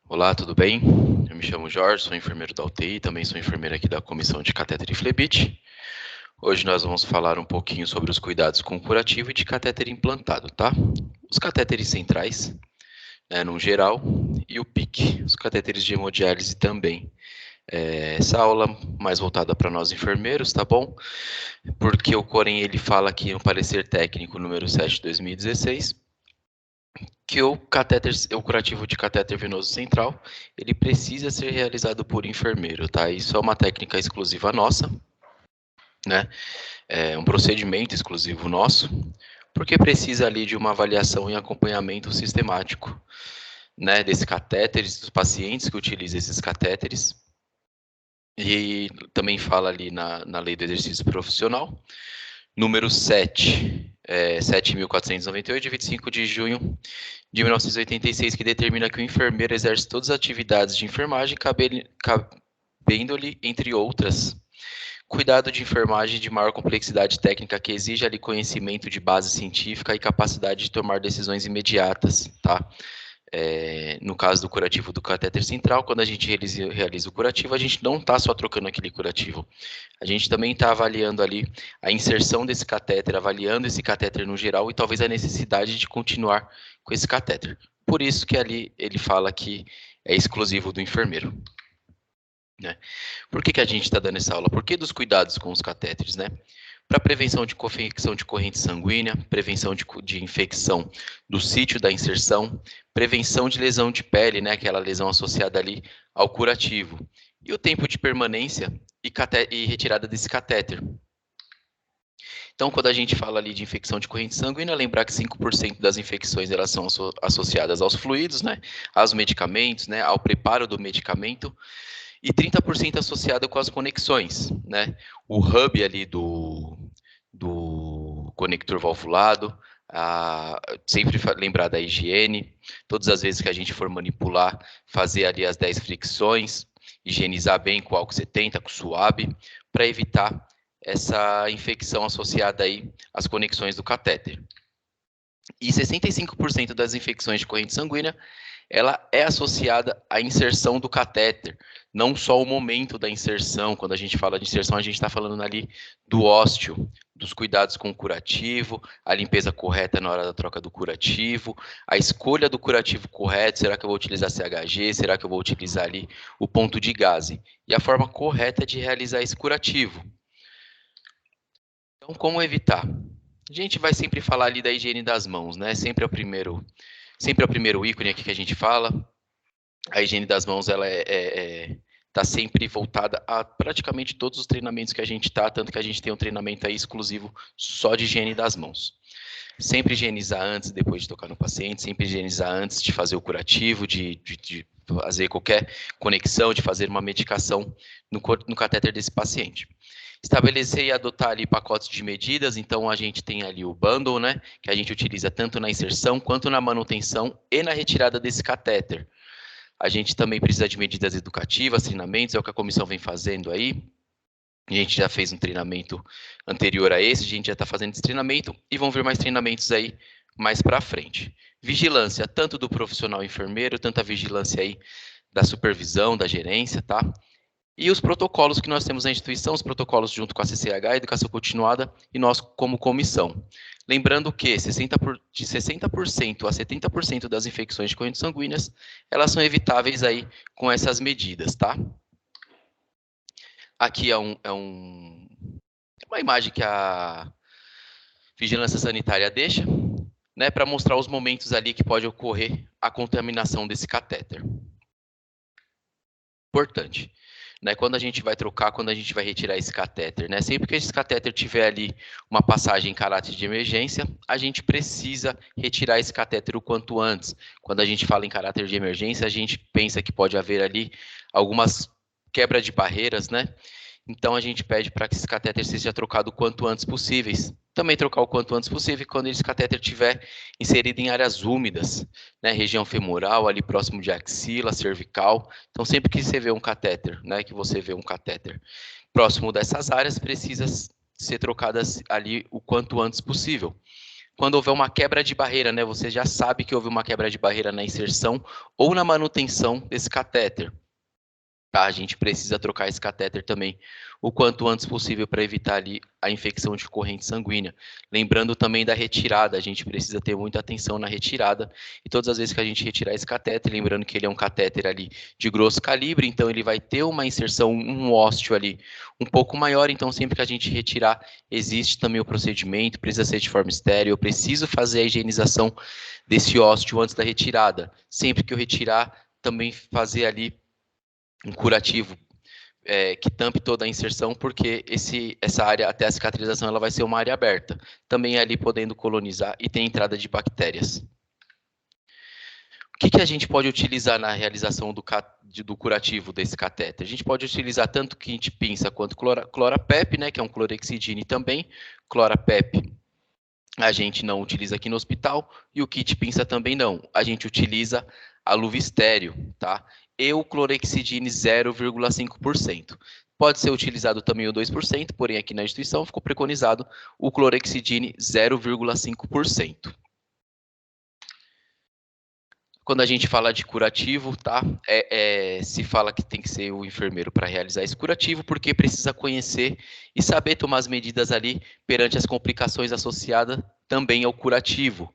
Olá, tudo bem? Eu me chamo Jorge, sou enfermeiro da UTI, também sou enfermeiro aqui da comissão de catéter e flebite. Hoje nós vamos falar um pouquinho sobre os cuidados com o curativo e de catéter implantado, tá? Os catéteres centrais, no geral, e o PIC, os catéteres de hemodiálise também. Essa aula mais voltada para nós enfermeiros, tá bom? Porque o Corém ele fala aqui no parecer técnico número 7 de 2016, que o curativo de catéter venoso central, ele precisa ser realizado por enfermeiro, tá? Isso é uma técnica exclusiva nossa, né? É um procedimento exclusivo nosso, porque precisa ali de uma avaliação e acompanhamento sistemático, né? Desses catéteres, dos pacientes que utilizam esses catéteres. E também fala ali na lei do exercício profissional, número 7, 7.498, de 25 de junho de 1986, que determina que o enfermeiro exerce todas as atividades de enfermagem, cabendo-lhe, entre outras, cuidado de enfermagem de maior complexidade técnica que exige ali conhecimento de base científica e capacidade de tomar decisões imediatas, tá? No caso do curativo do catéter central, quando a gente realiza o curativo, a gente não está só trocando aquele curativo, a gente também está avaliando ali a inserção desse catéter, avaliando esse catéter no geral e talvez a necessidade de continuar com esse catéter. Por isso que ali ele fala que é exclusivo do enfermeiro, né? Por que a gente está dando essa aula? Por que dos cuidados com os catéteres, né? Para prevenção de infecção de corrente sanguínea, prevenção de infecção do sítio da inserção, prevenção de lesão de pele, né, aquela lesão associada ali ao curativo, e o tempo de permanência e retirada desse catéter. Então, quando a gente fala ali de infecção de corrente sanguínea, lembrar que 5% das infecções elas são associadas aos fluidos, né, aos medicamentos, né, ao preparo do medicamento, e 30% associado com as conexões, né? O hub ali do conector valvulado, sempre lembrar da higiene, todas as vezes que a gente for manipular, fazer ali as 10 fricções, higienizar bem com álcool 70, com suave, para evitar essa infecção associada aí às conexões do catéter. E 65% das infecções de corrente sanguínea ela é associada à inserção do catéter, não só o momento da inserção. Quando a gente fala de inserção, a gente está falando ali do ósteo, dos cuidados com o curativo, a limpeza correta na hora da troca do curativo, a escolha do curativo correto, será que eu vou utilizar CHG, será que eu vou utilizar ali o ponto de gaze? E a forma correta de realizar esse curativo. Então, como evitar? A gente vai sempre falar ali da higiene das mãos, né? Sempre é o primeiro ícone aqui que a gente fala. A higiene das mãos ela está sempre voltada a praticamente todos os treinamentos que a gente está, tanto que a gente tem um treinamento aí exclusivo só de higiene das mãos. Sempre higienizar antes e depois de tocar no paciente, sempre higienizar antes de fazer o curativo, de fazer qualquer conexão, de fazer uma medicação no catéter desse paciente. Estabelecer e adotar ali pacotes de medidas, então a gente tem ali o bundle, né, que a gente utiliza tanto na inserção quanto na manutenção e na retirada desse catéter. A gente também precisa de medidas educativas, treinamentos, é o que a comissão vem fazendo aí. A gente já fez um treinamento anterior a esse, a gente já está fazendo esse treinamento e vão vir mais treinamentos aí mais para frente. Vigilância, tanto do profissional enfermeiro, tanto a vigilância aí da supervisão, da gerência, tá? E os protocolos que nós temos na instituição, os protocolos junto com a CCH, Educação Continuada, e nós como comissão. Lembrando que de 60% a 70% das infecções de correntes sanguíneas, elas são evitáveis aí com essas medidas, tá? Aqui é uma imagem que a Vigilância Sanitária deixa, né, para mostrar os momentos ali que pode ocorrer a contaminação desse catéter. Importante. Né, quando a gente vai trocar, quando a gente vai retirar esse catéter, né? Sempre que esse catéter tiver ali uma passagem em caráter de emergência, a gente precisa retirar esse catéter o quanto antes. Quando a gente fala em caráter de emergência, a gente pensa que pode haver ali algumas quebra de barreiras, né? Então a gente pede para que esse catéter seja trocado o quanto antes possíveis. Também trocar o quanto antes possível quando esse catéter estiver inserido em áreas úmidas, né, região femoral, ali próximo de axila, cervical. Então sempre que você vê um catéter, né, que você vê um catéter próximo dessas áreas, precisa ser trocadas ali o quanto antes possível. quando houver uma quebra de barreira, né? Você já sabe que houve uma quebra de barreira na inserção ou na manutenção desse catéter. Tá, a gente precisa trocar esse catéter também o quanto antes possível para evitar ali a infecção de corrente sanguínea. Lembrando também da retirada, a gente precisa ter muita atenção na retirada e todas as vezes que a gente retirar esse catéter, lembrando que ele é um catéter ali de grosso calibre, então ele vai ter uma inserção, um ósteo ali um pouco maior, então sempre que a gente retirar, existe também o procedimento, precisa ser de forma estéril, eu preciso fazer a higienização desse ósteo antes da retirada. Sempre que eu retirar, também fazer ali um curativo que tampe toda a inserção, porque essa área até a cicatrização ela vai ser uma área aberta, também ali podendo colonizar e tem entrada de bactérias. O que a gente pode utilizar na realização do curativo desse catéter? A gente pode utilizar tanto quente pinça quanto clorapep, né, que é um clorexidine também. Clorapep a gente não utiliza aqui no hospital e o kit pinça também não. A gente utiliza a luva estéreo, tá? E o clorexidine 0,5%. Pode ser utilizado também o 2%, porém aqui na instituição ficou preconizado o clorexidine 0,5%. Quando a gente fala de curativo, tá? Se fala que tem que ser o enfermeiro para realizar esse curativo, porque precisa conhecer e saber tomar as medidas ali perante as complicações associadas também ao curativo.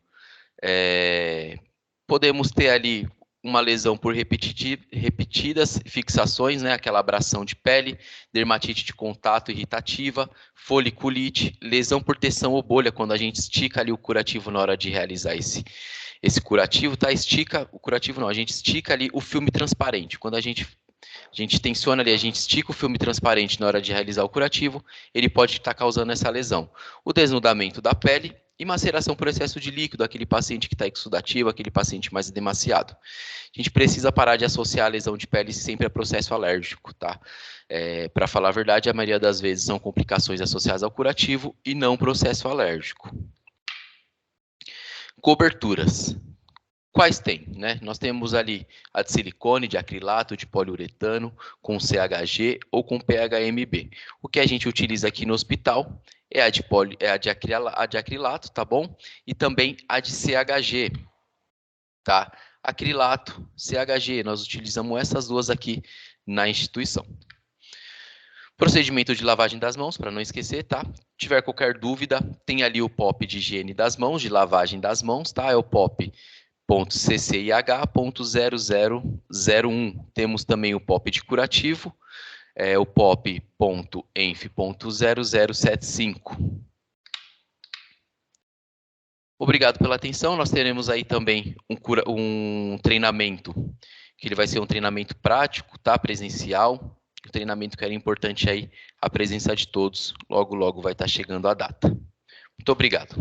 Podemos ter ali uma lesão por repetidas fixações, né? Aquela abração de pele, dermatite de contato irritativa, foliculite, lesão por tensão ou bolha, quando a gente estica ali o curativo na hora de realizar esse curativo, tá? Estica o curativo não, a gente estica ali o filme transparente. Quando a gente tensiona ali, a gente estica o filme transparente na hora de realizar o curativo, ele pode estar causando essa lesão. O desnudamento da pele e maceração por excesso de líquido, aquele paciente que está exudativo, aquele paciente mais edemaciado. A gente precisa parar de associar a lesão de pele sempre a processo alérgico, tá? Para falar a verdade, a maioria das vezes são complicações associadas ao curativo e não processo alérgico. Coberturas. Quais tem, né? Nós temos ali a de silicone, de acrilato, de poliuretano, com CHG ou com PHMB. O que a gente utiliza aqui no hospital é a de acrilato, tá bom? E também a de CHG, tá? Acrilato, CHG, nós utilizamos essas duas aqui na instituição. Procedimento de lavagem das mãos, para não esquecer, tá? Se tiver qualquer dúvida, tem ali o POP de higiene das mãos, de lavagem das mãos, tá? É o POP.CCIH.0001. Temos também o POP de curativo, o POP.ENF.0075. Obrigado pela atenção. Nós teremos aí também um treinamento, que ele vai ser um treinamento prático, tá? Presencial. O treinamento que era importante aí, a presença de todos. Logo, logo vai estar chegando a data. Muito obrigado.